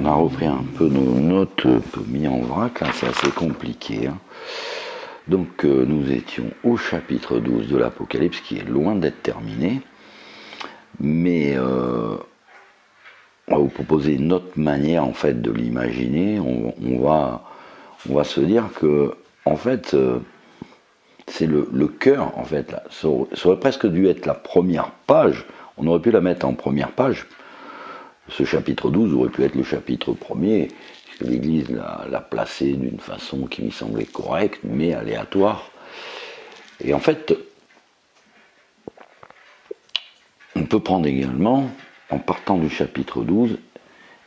a repris un peu nos notes un peu mis en vrac, là c'est assez compliqué. Hein. Donc nous étions au chapitre 12 de l'Apocalypse qui est loin d'être terminé, mais on va vous proposer une autre manière en fait de l'imaginer. On va se dire que en fait c'est le cœur en fait. Là. Ça aurait presque dû être la première page. On aurait pu la mettre en première page. Ce chapitre 12 aurait pu être le chapitre premier, puisque l'Église l'a placé d'une façon qui lui semblait correcte, mais aléatoire. Et en fait, on peut prendre également, en partant du chapitre 12,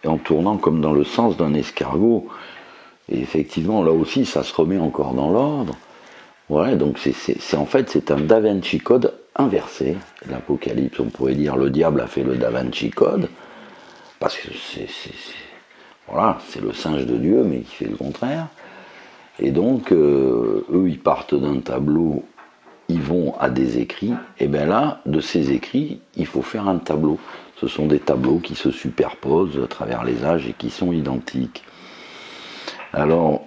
et en tournant comme dans le sens d'un escargot, et effectivement, là aussi, ça se remet encore dans l'ordre. Voilà, donc en fait, c'est un Da Vinci Code inversé, l'Apocalypse. On pourrait dire le diable a fait le Da Vinci Code, parce que voilà, c'est le singe de Dieu, mais qui fait le contraire. Et donc, eux, ils partent d'un tableau, ils vont à des écrits, et bien là, de ces écrits, il faut faire un tableau. Ce sont des tableaux qui se superposent à travers les âges et qui sont identiques. Alors,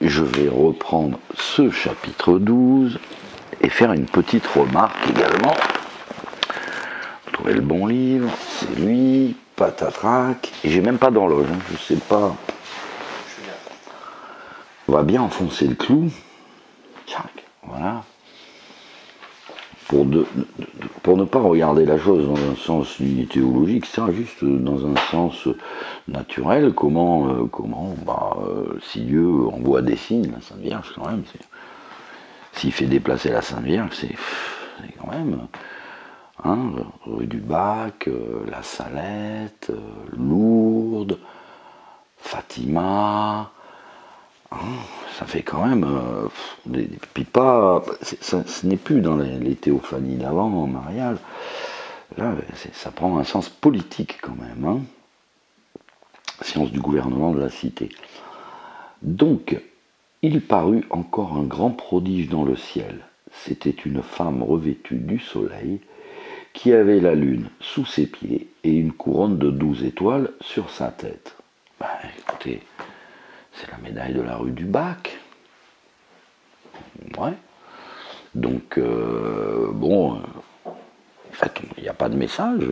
je vais reprendre ce chapitre 12 et faire une petite remarque également. Vous trouvez le bon livre, c'est lui, patatrac, et j'ai même pas d'horloge, hein, je sais pas. On va bien enfoncer le clou, voilà, pour ne pas regarder la chose dans un sens théologique, ça juste dans un sens naturel, si Dieu envoie des signes, la Sainte Vierge quand même, s'il fait déplacer la Sainte Vierge, c'est quand même... Hein, rue du Bac, La Salette, Lourdes, Fatima, hein, ça fait quand même... puis pas... ce n'est plus dans les théophanies d'avant, en mariage. Là, ça prend un sens politique quand même. Hein, science du gouvernement de la cité. Donc, il parut encore un grand prodige dans le ciel. C'était une femme revêtue du soleil, qui avait la lune sous ses pieds et une couronne de 12 étoiles sur sa tête. Ben, écoutez, c'est la médaille de la rue du Bac. Ouais. Donc, en fait, il n'y a pas de message.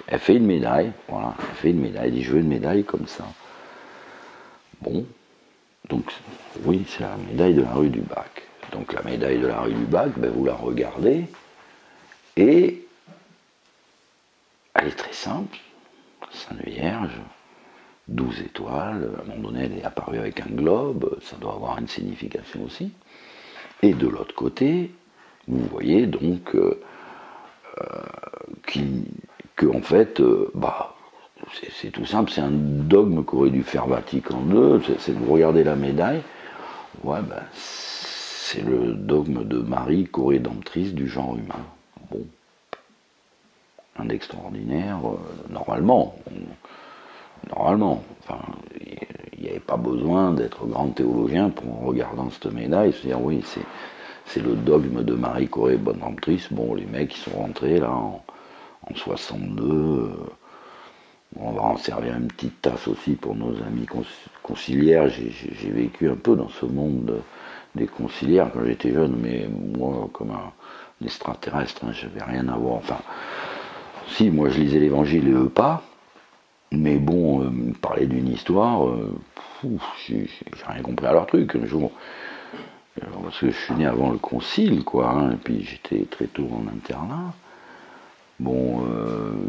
Elle fait une médaille. Voilà, elle fait une médaille. Elle dit, je veux une médaille comme ça. Bon. Donc, oui, c'est la médaille de la rue du Bac. Donc, la médaille de la rue du Bac, ben, vous la regardez et... elle est très simple, Sainte Vierge, 12 étoiles, à un moment donné elle est apparue avec un globe, ça doit avoir une signification aussi. Et de l'autre côté, vous voyez donc en fait, c'est tout simple, c'est un dogme qu'aurait dû faire Vatican II, c'est vous regardez la médaille, ouais, ben, c'est le dogme de Marie, co-rédemptrice du genre humain. Bon. Un extraordinaire, normalement, enfin, il n'y avait pas besoin d'être grand théologien pour, en regardant cette médaille, se dire oui, c'est le dogme de Marie Corée, bonne rentrice. Bon, les mecs qui sont rentrés là en 62, on va en servir une petite tasse aussi pour nos amis conciliaires. J'ai vécu un peu dans ce monde des conciliaires quand j'étais jeune, mais moi, comme un extraterrestre, hein, j'avais rien à voir. Enfin, si, moi je lisais l'évangile et eux pas, mais bon, me parler d'une histoire, j'ai rien compris à leur truc un jour. Parce que je suis né avant le concile, quoi, hein, et puis j'étais très tôt en internat. Bon,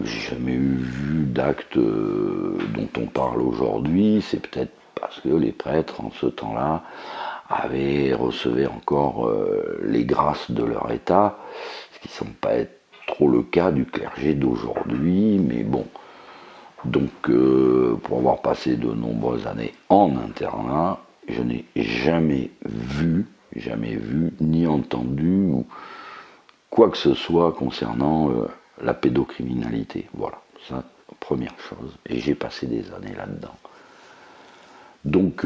j'ai jamais vu d'acte dont on parle aujourd'hui, c'est peut-être parce que les prêtres, en ce temps-là, recevaient encore les grâces de leur état, ce qui ne semble pas être trop le cas du clergé d'aujourd'hui, mais bon. Donc, pour avoir passé de nombreuses années en internat, je n'ai jamais vu, ni entendu, ou quoi que ce soit concernant la pédocriminalité. Voilà, ça, première chose. Et j'ai passé des années là-dedans. Donc,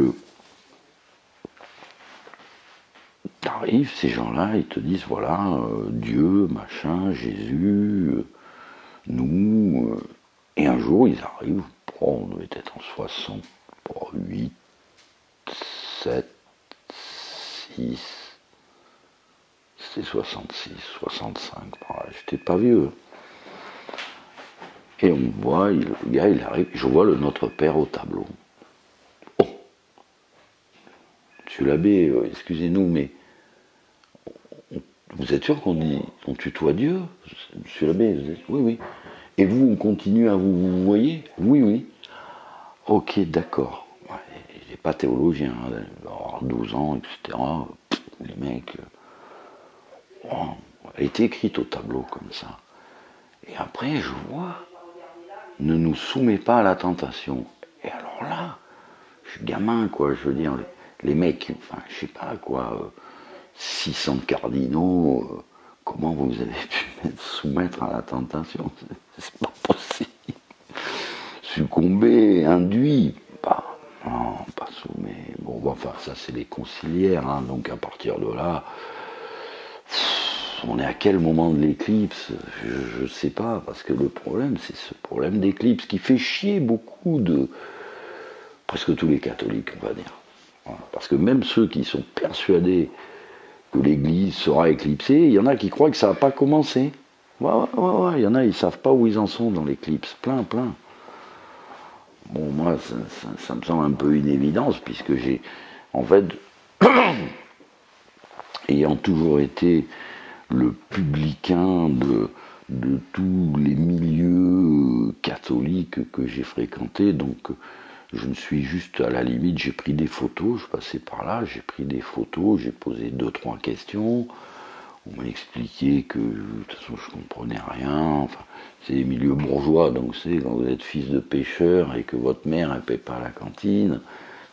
t'arrives, ces gens-là, ils te disent, voilà, Dieu, machin, Jésus, nous... et un jour, ils arrivent, on devait être en 8, 7, 6, c'était 66, 65, j'étais pas vieux. Et on voit, le gars il arrive, je vois le Notre Père au tableau. Oh, monsieur l'abbé, excusez-nous, mais vous êtes sûr qu'on tutoie Dieu? Monsieur l'abbé, oui, oui. Et vous, on continue à vous voyez? Oui, oui. Ok, d'accord. Ouais, il n'est pas théologien, hein, il va avoir 12 ans, etc. Les mecs. Elle a été écrite au tableau comme ça. Et après, je vois, ne nous soumets pas à la tentation. Et alors là, je suis gamin, quoi, je veux dire, les mecs, enfin, je sais pas, quoi, 600 cardinaux, comment vous avez pu me soumettre à la tentation? C'est pas possible. Succomber, induit, pas, non, pas soumis. Bon, enfin, ça, c'est les conciliaires, hein, donc à partir de là, on est à quel moment de l'éclipse? Je ne sais pas, parce que le problème, c'est ce problème d'éclipse qui fait chier beaucoup de presque tous les catholiques, on va dire. Voilà. Parce que même ceux qui sont persuadés que l'Église sera éclipsée, il y en a qui croient que ça n'a pas commencé. Ouais, il y en a, ils ne savent pas où ils en sont dans l'éclipse. Plein. Bon, moi, ça me semble un peu une évidence, puisque j'ai, en fait, ayant toujours été le publicain de tous les milieux catholiques que j'ai fréquentés, donc je me suis juste, à la limite, j'ai pris des photos, je passais par là, j'ai pris des photos, j'ai posé 2-3 questions, on m'a expliqué que, de toute façon, je comprenais rien, enfin, c'est des milieux bourgeois, donc c'est quand vous êtes fils de pêcheur et que votre mère, elle paie pas la cantine,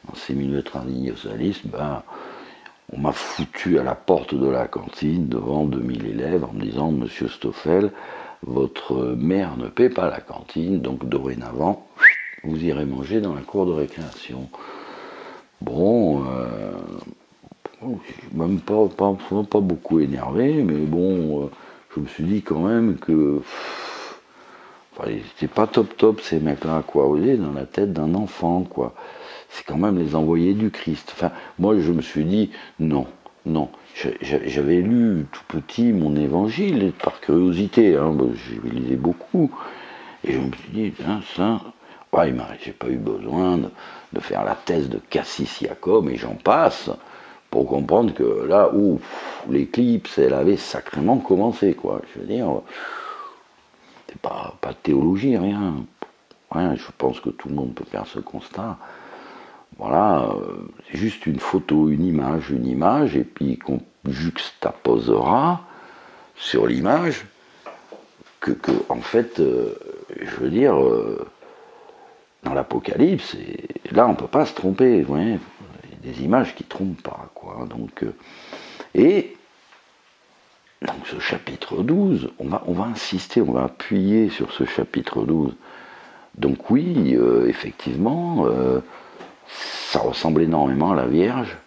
dans ces milieux traditionnalistes, ben, on m'a foutu à la porte de la cantine devant 2000 élèves en me disant « Monsieur Stoffel, votre mère ne paie pas la cantine, donc dorénavant, vous irez manger dans la cour de récréation. » Bon, même pas beaucoup énervé, mais bon, je me suis dit quand même que c'était pas top ces mecs-là, quoi. Vous voyez, dans la tête d'un enfant, quoi. C'est quand même les envoyés du Christ. Enfin, moi, je me suis dit, non. J'avais lu tout petit mon évangile, par curiosité, hein, je lisais beaucoup. Et je me suis dit, ça, ouais, j'ai pas eu besoin de faire la thèse de Cassis Jacob, et j'en passe, pour comprendre que là, l'éclipse, elle avait sacrément commencé, quoi. Je veux dire, c'est pas de théologie, rien. Je pense que tout le monde peut faire ce constat. Voilà, c'est juste une photo, une image, et puis qu'on juxtaposera sur l'image que en fait, je veux dire, dans l'Apocalypse, là on peut pas se tromper, vous voyez, il y a des images qui trompent pas, quoi. Donc, et donc ce chapitre 12, on va insister, on va appuyer sur ce chapitre 12. Donc oui, effectivement, ça ressemble énormément à la Vierge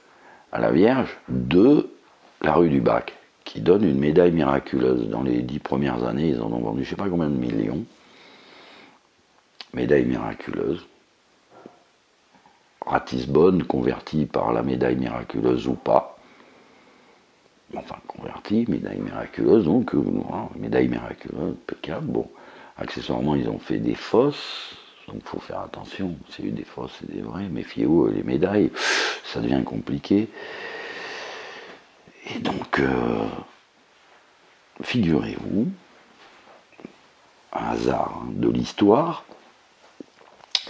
de la rue du Bac, qui donne une médaille miraculeuse. Dans les 10 premières années, ils en ont vendu je ne sais pas combien de millions. Médaille miraculeuse. Ratisbonne, convertie par la médaille miraculeuse ou pas. Enfin, convertie, médaille miraculeuse, donc, médaille miraculeuse, impeccable. Bon, accessoirement, ils ont fait des fosses. Donc il faut faire attention, c'est eu des fausses et des vraies, méfiez-vous, les médailles, ça devient compliqué. Et donc, figurez-vous, un hasard de l'histoire,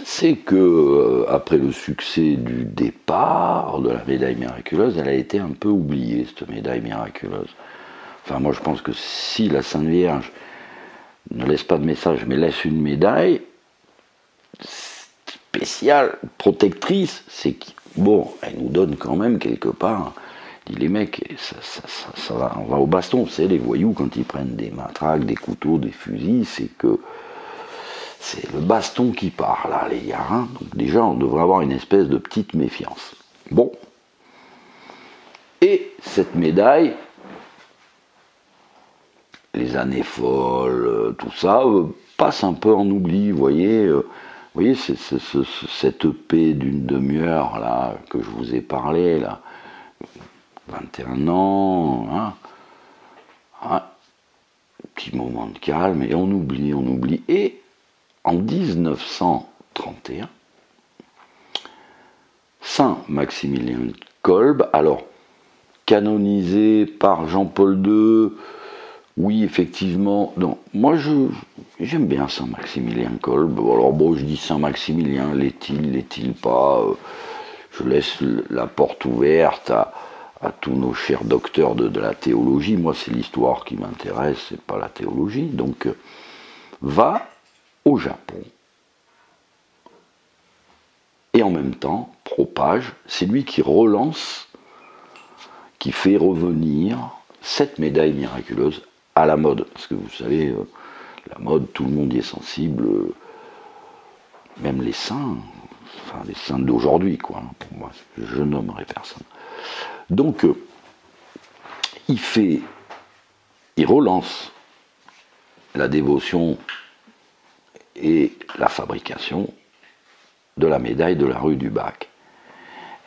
c'est que après le succès du départ de la médaille miraculeuse, elle a été un peu oubliée, cette médaille miraculeuse. Enfin, moi je pense que si la Sainte Vierge ne laisse pas de message, mais laisse une médaille spéciale, protectrice, c'est que, bon, elle nous donne quand même quelque part, dit les mecs, ça va, on va au baston, vous savez, les voyous, quand ils prennent des matraques, des couteaux, des fusils, c'est que c'est le baston qui part, là, les gars, hein. Donc déjà, on devrait avoir une espèce de petite méfiance. Bon. Et cette médaille, les années folles, tout ça, passe un peu en oubli, vous voyez, voyez, cette EP d'une demi-heure là que je vous ai parlé, là, 21 ans, hein, petit moment de calme, et on oublie. Et en 1931, Saint Maximilien Kolbe, alors canonisé par Jean-Paul II, oui, effectivement, non, moi j'aime bien Saint Maximilien Kolbe. Alors bon, je dis Saint Maximilien, l'est-il pas, je laisse la porte ouverte à tous nos chers docteurs de la théologie. Moi, c'est l'histoire qui m'intéresse, c'est pas la théologie. Donc, va au Japon et en même temps propage, c'est lui qui relance, qui fait revenir cette médaille miraculeuse à la mode. Parce que vous savez, la mode, tout le monde y est sensible, même les saints, enfin les saints d'aujourd'hui, quoi. Pour moi, je nommerai personne. Donc, il relance la dévotion et la fabrication de la médaille de la rue du Bac.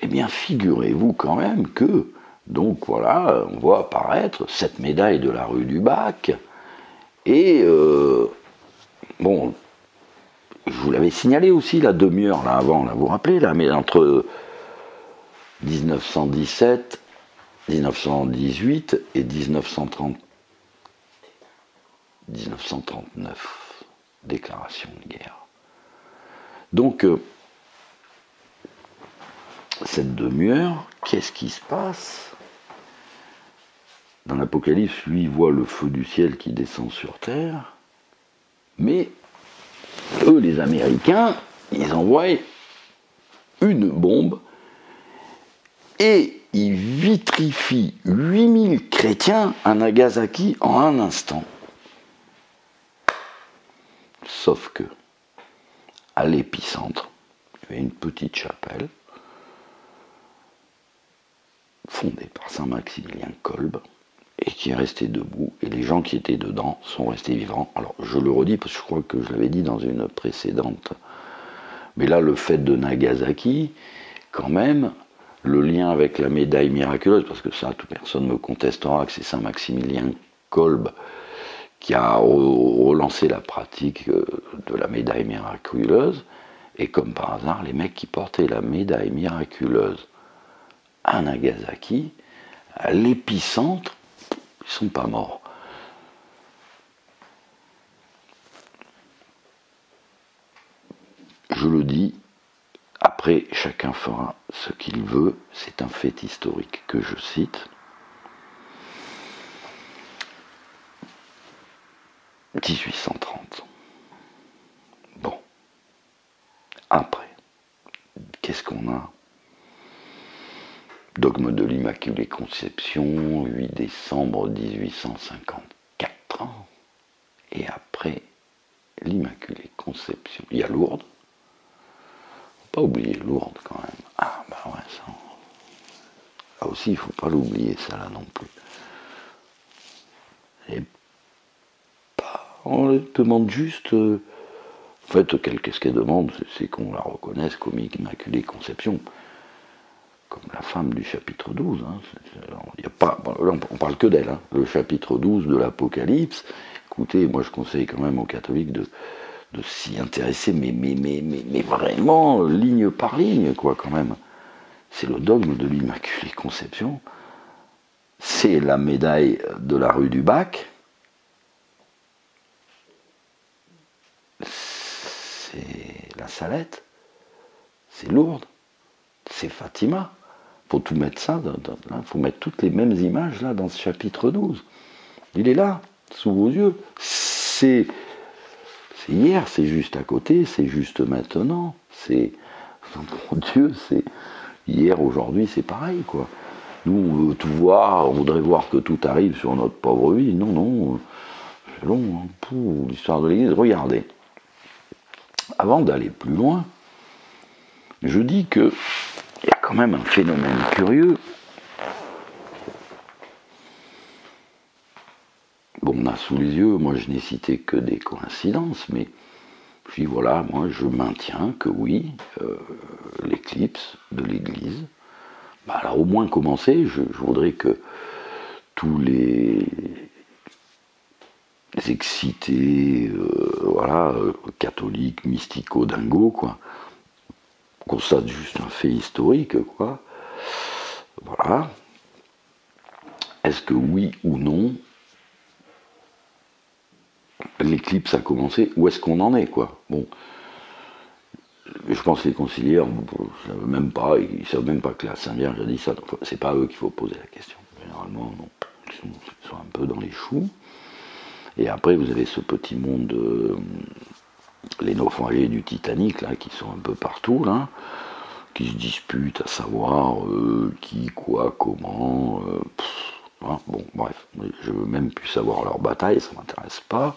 Eh bien, figurez-vous quand même que, donc voilà, on voit apparaître cette médaille de la rue du Bac, et bon, je vous l'avais signalé aussi la demi-heure là avant, là, vous vous rappelez, là, mais entre 1917, 1918 et 1939, déclaration de guerre. Donc, cette demi-heure, qu'est-ce qui se passe? Dans l'Apocalypse, lui, il voit le feu du ciel qui descend sur terre, mais eux, les Américains, ils envoient une bombe et ils vitrifient 8000 chrétiens à Nagasaki en un instant. Sauf que, à l'épicentre, il y avait une petite chapelle fondée par Saint Maximilien Kolbe et qui est restée debout, et les gens qui étaient dedans sont restés vivants. Alors je le redis parce que je crois que je l'avais dit dans une précédente, mais là le fait de Nagasaki, quand même, le lien avec la médaille miraculeuse, parce que ça, toute personne ne me contestera que c'est Saint Maximilien Kolbe qui a relancé la pratique de la médaille miraculeuse, et comme par hasard, les mecs qui portaient la médaille miraculeuse à Nagasaki, à l'épicentre, ils ne sont pas morts. Je le dis, après chacun fera ce qu'il veut, c'est un fait historique que je cite. 1830. Bon. Après, qu'est-ce qu'on a? Dogme de l'Immaculée Conception, 8 décembre 1854. Et après l'Immaculée Conception, il y a Lourdes. Faut pas oublier Lourdes quand même. Ah bah ouais, ça. Là aussi, il faut pas l'oublier, ça là non plus. Et on demande juste. En fait, qu'est-ce qu'elle demande? C'est qu'on la reconnaisse comme Immaculée Conception. Comme la femme du chapitre 12. Hein. Y a pas, on parle que d'elle. Hein. Le chapitre 12 de l'Apocalypse. Écoutez, moi je conseille quand même aux catholiques de s'y intéresser, mais vraiment ligne par ligne, quoi, quand même. C'est le dogme de l'Immaculée Conception. C'est la médaille de la rue du Bac. C'est la Salette. C'est Lourdes. C'est Fatima. Faut tout mettre ça, il faut mettre toutes les mêmes images là dans ce chapitre 12. Il est là, sous vos yeux. C'est hier, c'est juste à côté, c'est juste maintenant. C'est, mon Dieu, c'est hier, aujourd'hui, c'est pareil, quoi. Nous, on veut tout voir, on voudrait voir que tout arrive sur notre pauvre vie. Non, non, c'est long, hein, pour l'histoire de l'Église. Regardez, avant d'aller plus loin, je dis que il y a quand même un phénomène curieux. Bon, on a sous les yeux, moi je n'ai cité que des coïncidences, mais Je dis voilà, moi je maintiens que oui, l'éclipse de l'Église, bah, alors au moins commencer, je voudrais que tous les excités, voilà, catholiques, mystico-dingo, quoi, constatent juste un fait historique, quoi. Voilà. Est-ce que oui ou non, l'éclipse a commencé, où est-ce qu'on en est, quoi. Bon, je pense que les conciliaires ils ne savent même pas que la Sainte Vierge a dit ça, donc c'est pas à eux qu'il faut poser la question. Généralement, non, ils sont un peu dans les choux. Et après, vous avez ce petit monde, les naufragés du Titanic, là, qui sont un peu partout, là, qui se disputent à savoir qui, quoi, comment. Hein, bon, bref, je veux même plus savoir leur bataille, ça m'intéresse pas.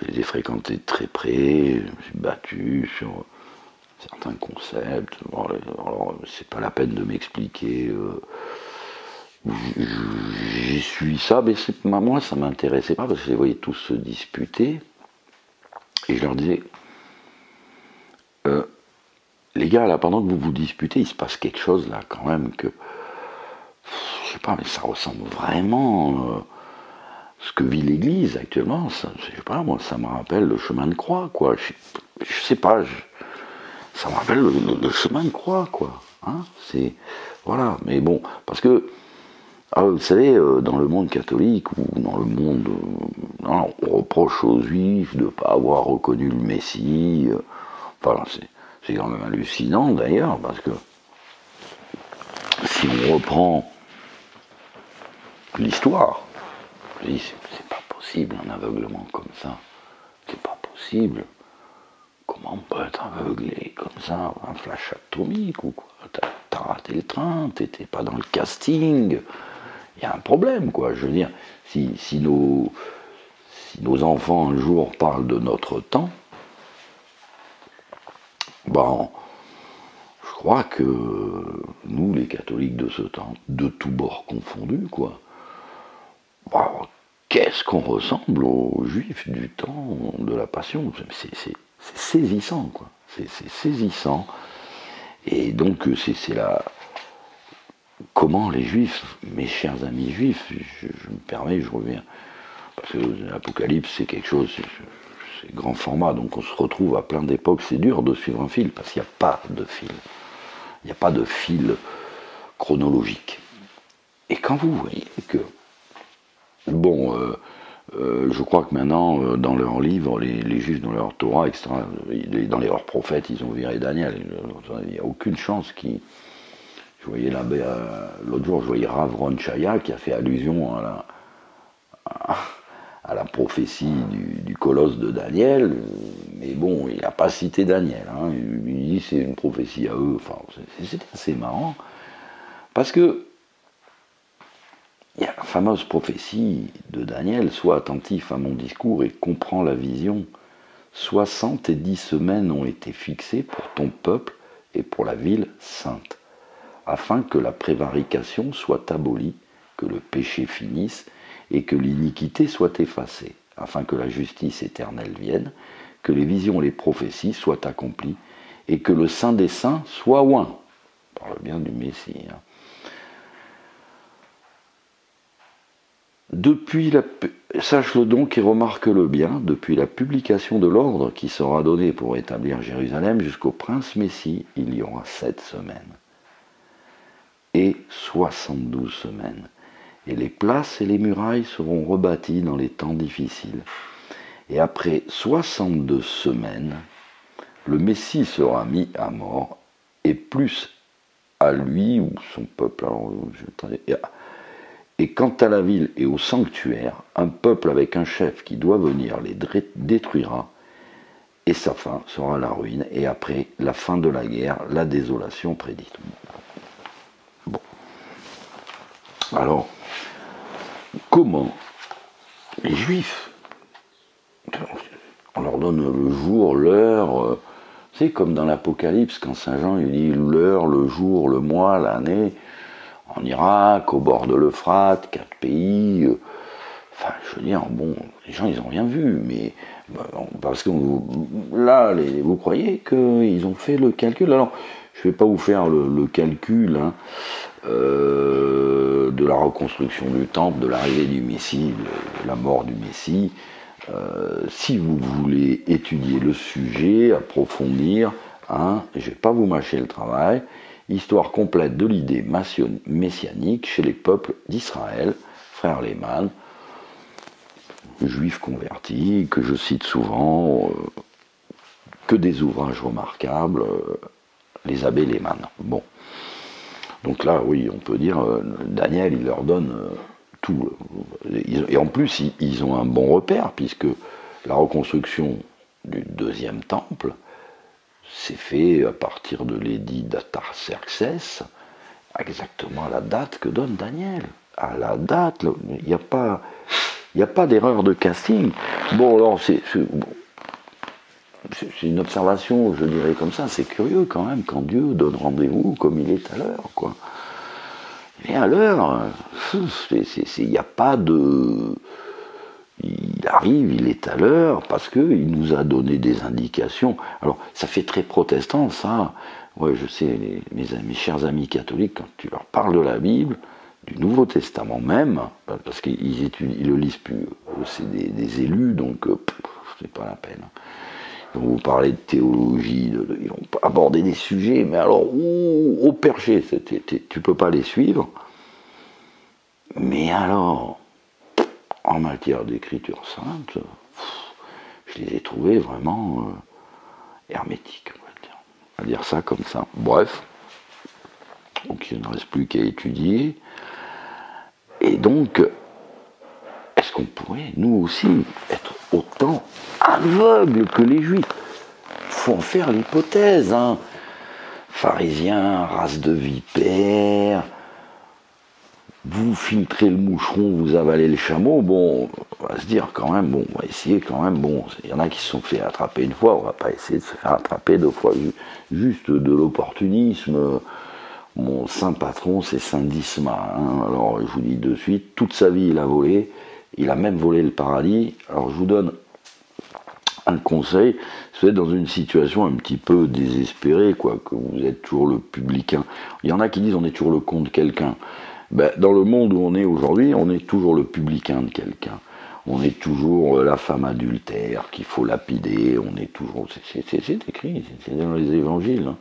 Je les ai fréquentés de très près, je me suis battu sur certains concepts. Alors c'est pas la peine de m'expliquer. J'ai suivi ça, mais moi ça m'intéressait pas parce que je les voyais tous se disputer. Et je leur disais, les gars, là, pendant que vous vous disputez, il se passe quelque chose là quand même que. Je sais pas, mais ça ressemble vraiment. Ce que vit l'Église actuellement, ça, je sais pas, moi, ça me rappelle le chemin de croix, quoi. Je sais pas, ça me rappelle le chemin de croix, quoi. Hein, c'est voilà, mais bon, parce que vous savez, dans le monde catholique ou dans le monde, on reproche aux Juifs de ne pas avoir reconnu le Messie. Enfin, c'est quand même hallucinant d'ailleurs, parce que si on reprend l'histoire, je dis c'est pas possible un aveuglement comme ça, c'est pas possible. Comment on peut être aveuglé comme ça, un flash atomique ou quoi? T'as raté le train, t'étais pas dans le casting. Il y a un problème, quoi. Je veux dire, si nos enfants un jour parlent de notre temps, ben, je crois que nous, les catholiques de ce temps, de tous bords confondus, quoi, ben, qu'est-ce qu'on ressemble aux juifs du temps de la Passion? C'est saisissant, quoi. C'est saisissant. Et donc, c'est la. Comment les juifs, mes chers amis juifs, je me permets, je reviens, parce que l'Apocalypse c'est quelque chose, c'est grand format, donc on se retrouve à plein d'époques, c'est dur de suivre un fil, parce qu'il n'y a pas de fil. Il n'y a pas de fil chronologique. Et quand vous voyez que, bon, je crois que maintenant, dans leurs livres, les juifs, dans leur Torah, etc., dans leurs prophètes, ils ont viré Daniel, il n'y a aucune chance qu'ils. Je voyais l'autre jour, je voyais Rav Ron Chaya qui a fait allusion à la prophétie du colosse de Daniel, mais bon, il n'a pas cité Daniel. Hein. Il dit c'est une prophétie à eux. Enfin, c'est assez marrant parce que il y a la fameuse prophétie de Daniel, sois attentif à mon discours et comprends la vision. 70 semaines ont été fixées pour ton peuple et pour la ville sainte, afin que la prévarication soit abolie, que le péché finisse, et que l'iniquité soit effacée, afin que la justice éternelle vienne, que les visions et les prophéties soient accomplies, et que le Saint des Saints soit oint. On parle bien du Messie. Hein. Sache-le donc et remarque-le bien, depuis la publication de l'ordre qui sera donné pour établir Jérusalem jusqu'au prince Messie, il y aura 7 semaines. Et 72 semaines. Et les places et les murailles seront rebâties dans les temps difficiles. Et après 62 semaines, le Messie sera mis à mort, et plus à lui ou son peuple. Et quant à la ville et au sanctuaire, un peuple avec un chef qui doit venir les détruira, et sa fin sera la ruine, et après la fin de la guerre, la désolation prédite. Bon. Alors, comment les Juifs, on leur donne le jour, l'heure, c'est comme dans l'Apocalypse, quand Saint Jean il dit l'heure, le jour, le mois, l'année, en Irak, au bord de l'Euphrate, 4 pays, Enfin, je veux dire, bon, les gens, ils n'ont rien vu, mais parce que là, vous croyez qu'ils ont fait le calcul. Alors, je ne vais pas vous faire le calcul hein, de la reconstruction du temple, de l'arrivée du Messie, de la mort du Messie. Si vous voulez étudier le sujet, approfondir, hein, je ne vais pas vous mâcher le travail, histoire complète de l'idée messianique chez les peuples d'Israël, frère Lehmann, juif converti, que je cite souvent, que des ouvrages remarquables, les abbés Lehmann. Bon. Donc là, oui, on peut dire, Daniel, il leur donne tout. Et en plus, ils ont un bon repère, puisque la reconstruction du deuxième temple s'est fait à partir de l'édit d'Artaxerxès, exactement à la date que donne Daniel. À la date, il n'y a pas d'erreur de casting. Bon, alors, c'est une observation, je dirais comme ça, c'est curieux quand même, quand Dieu donne rendez-vous comme il est à l'heure, quoi. Il est à l'heure, il n'y a pas de... Il arrive, il est à l'heure, parce qu'il nous a donné des indications. Alors, ça fait très protestant, ça. Ouais, je sais, mes chers amis catholiques, quand tu leur parles de la Bible, du Nouveau Testament même, parce qu'ils le lisent plus, c'est des élus, donc c'est pas la peine. Ils vont vous parler de théologie, ils vont aborder des sujets, mais alors, au perché, tu peux pas les suivre. Mais alors, en matière d'écriture sainte, je les ai trouvés vraiment hermétiques, on va dire ça comme ça. Bref, donc il ne reste plus qu'à étudier. Et donc, est-ce qu'on pourrait, nous aussi, être autant aveugles que les Juifs? Il faut en faire l'hypothèse, hein. Pharisiens, race de vipères, vous filtrez le moucheron, vous avalez le chameau, bon, on va se dire quand même, bon, on va essayer quand même, bon, il y en a qui se sont fait attraper une fois, on va pas essayer de se faire attraper deux fois, juste de l'opportunisme. Mon saint patron, c'est Saint Dismas, hein. Alors je vous dis de suite, toute sa vie il a volé, il a même volé le paradis. Alors je vous donne un conseil, si vous êtes dans une situation un petit peu désespérée, quoi, que vous êtes toujours le publicain, il y en a qui disent on est toujours le con de quelqu'un. Ben, dans le monde où on est aujourd'hui, on est toujours le publicain de quelqu'un. On est toujours la femme adultère qu'il faut lapider, on est toujours... C'est écrit, c'est dans les évangiles.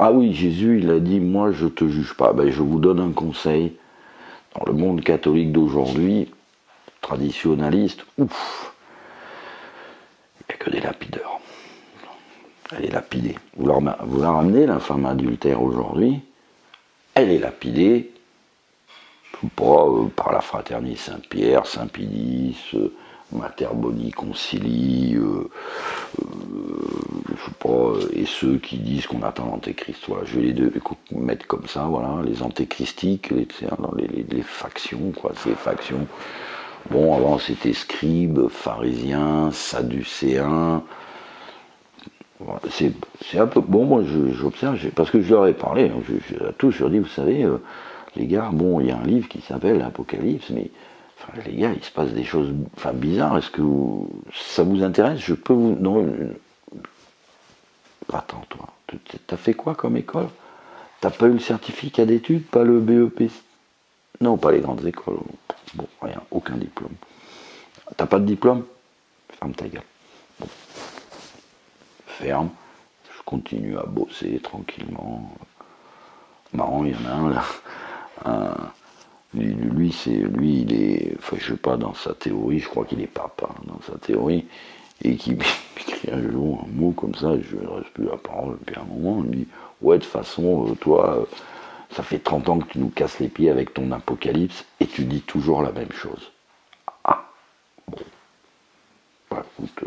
Ah oui, Jésus, il a dit, moi je te juge pas. Ben, je vous donne un conseil. Dans le monde catholique d'aujourd'hui, traditionnaliste, ouf, il n'y a que des lapideurs. Elle est lapidée. Vous la ramenez, la femme adultère aujourd'hui, elle est lapidée, pas par la fraternité Saint-Pierre, Saint-Pédis, Mater Boni Concili, je sais pas, et ceux qui disent qu'on attend l'antéchrist. Voilà, je vais les mettre comme ça, voilà, les antéchristiques, les factions, quoi, ces factions. Bon, avant c'était scribes, pharisiens, sadducéens. Voilà, c'est un peu. Bon, moi j'observe, parce que je leur ai parlé, à tous, je leur dis, vous savez, les gars, bon, il y a un livre qui s'appelle l'Apocalypse, mais enfin, les gars, il se passe des choses bizarres. Est-ce que ça vous intéresse? Je peux vous. Non, attends, toi, t'as fait quoi comme école? T'as pas eu le certificat d'études, pas le BEP? Non, pas les grandes écoles. Bon, rien, aucun diplôme. T'as pas de diplôme? Ferme ta gueule. Bon. Ferme. Je continue à bosser tranquillement. Marrant, il y en a un là. Lui, il est, enfin, je sais pas, dans sa théorie, je crois qu'il est papa, dans sa théorie, et qui m'écrit un jour un mot comme ça, je ne reste plus la parole, puis à un moment, il me dit, ouais, de toute façon, toi, ça fait 30 ans que tu nous casses les pieds avec ton apocalypse, et tu dis toujours la même chose. Ah, bon. Bah, écoute,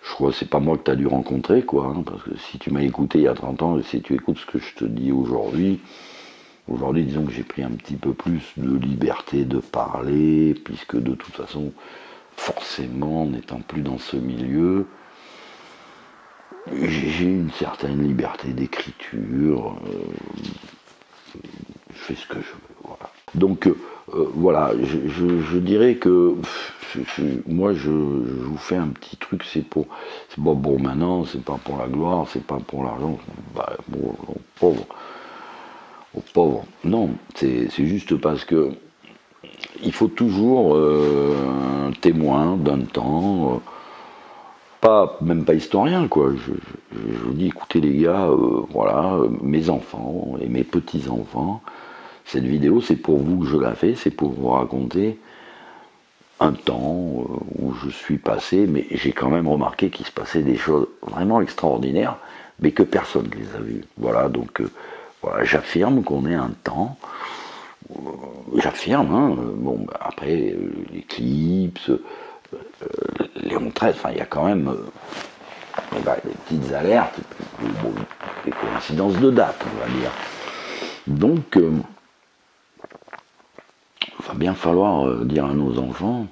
je crois que c'est pas moi que tu as dû rencontrer, quoi, hein, parce que si tu m'as écouté il y a 30 ans, et si tu écoutes ce que je te dis aujourd'hui, disons que j'ai pris un petit peu plus de liberté de parler, puisque de toute façon, forcément, n'étant plus dans ce milieu, j'ai une certaine liberté d'écriture, je fais ce que je veux, voilà. Donc, Voilà, je dirais que moi je vous fais un petit truc, c'est pas pour maintenant, c'est pas pour la gloire, c'est pas pour l'argent, bah, bon, aux pauvres. Non, c'est juste parce que il faut toujours un témoin d'un temps, même pas historien quoi. Je vous dis, écoutez les gars, voilà, mes enfants et mes petits enfants. Cette vidéo, c'est pour vous que je la fais, c'est pour vous raconter un temps où je suis passé, mais j'ai quand même remarqué qu'il se passait des choses vraiment extraordinaires, mais que personne ne les a vues. Voilà, donc voilà, j'affirme qu'on est un temps, j'affirme, hein, bon, bah, après l'éclipse, Léon XIII, enfin il y a quand même bah, des petites alertes, bon, des coïncidences de date, on va dire. Donc, il va bien falloir dire à nos enfants,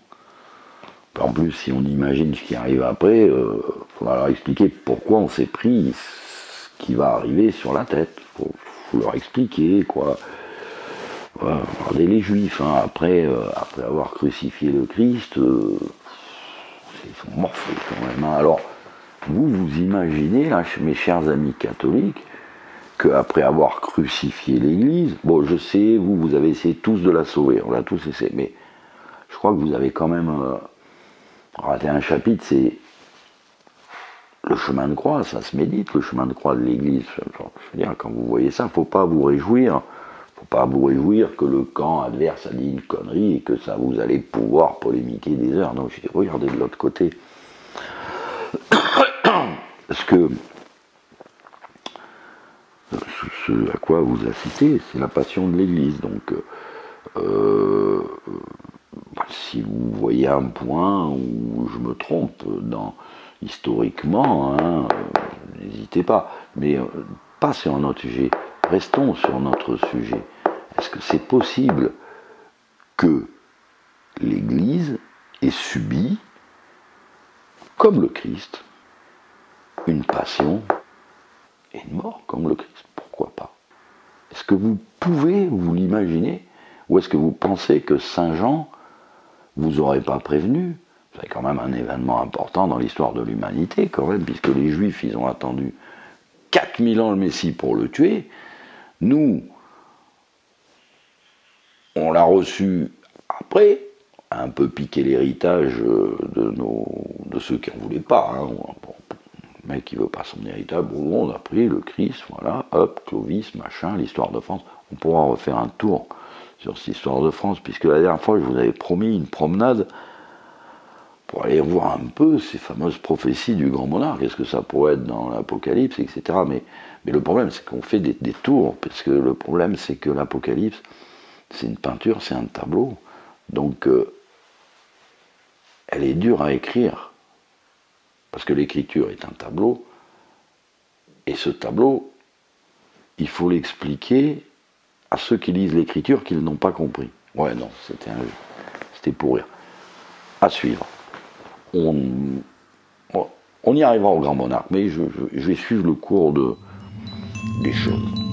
en plus si on imagine ce qui arrive après, il faudra leur expliquer pourquoi on s'est pris ce qui va arriver sur la tête. Faut leur expliquer, quoi. Voilà, regardez les juifs, hein, après avoir crucifié le Christ, ils sont morflés quand même. Hein. Alors, vous imaginez, là, mes chers amis catholiques, qu'après avoir crucifié l'Église, bon, je sais, vous avez essayé tous de la sauver, on l'a tous essayé, mais je crois que vous avez quand même raté un chapitre, c'est le chemin de croix, ça se médite, le chemin de croix de l'Église. Je veux dire, quand vous voyez ça, faut pas vous réjouir que le camp adverse a dit une connerie et que ça vous allez pouvoir polémiquer des heures. Donc, je dis, regardez de l'autre côté. Parce que ce à quoi vous assistez, c'est la passion de l'Église. Donc, si vous voyez un point où je me trompe historiquement, hein, n'hésitez pas. Mais pas sur notre sujet. Restons sur notre sujet. Est-ce que c'est possible que l'Église ait subi, comme le Christ, une passion et une mort comme le Christ? Pourquoi pas? Est-ce que vous pouvez vous l'imaginer? Ou est-ce que vous pensez que Saint Jean vous aurait pas prévenu? C'est quand même un événement important dans l'histoire de l'humanité, quand même, puisque les Juifs, ils ont attendu 4000 ans le Messie pour le tuer. Nous, on l'a reçu après, un peu piqué l'héritage de ceux qui n'en voulaient pas. Hein. Le mec qui veut pas son héritage, bon, on a pris le Christ, voilà, hop, Clovis, machin, l'histoire de France. On pourra refaire un tour sur cette histoire de France, puisque la dernière fois, je vous avais promis une promenade pour aller voir un peu ces fameuses prophéties du grand monarque. Est-ce que ça pourrait être dans l'Apocalypse, etc. Mais le problème, c'est qu'on fait des tours, parce que le problème, c'est que l'Apocalypse, c'est une peinture, c'est un tableau. Donc, elle est dure à écrire. Parce que l'écriture est un tableau. Et ce tableau, il faut l'expliquer à ceux qui lisent l'écriture qu'ils n'ont pas compris. Ouais, non, c'était pour rire. À suivre. On y arrivera au grand monarque, mais je vais suivre le cours des choses.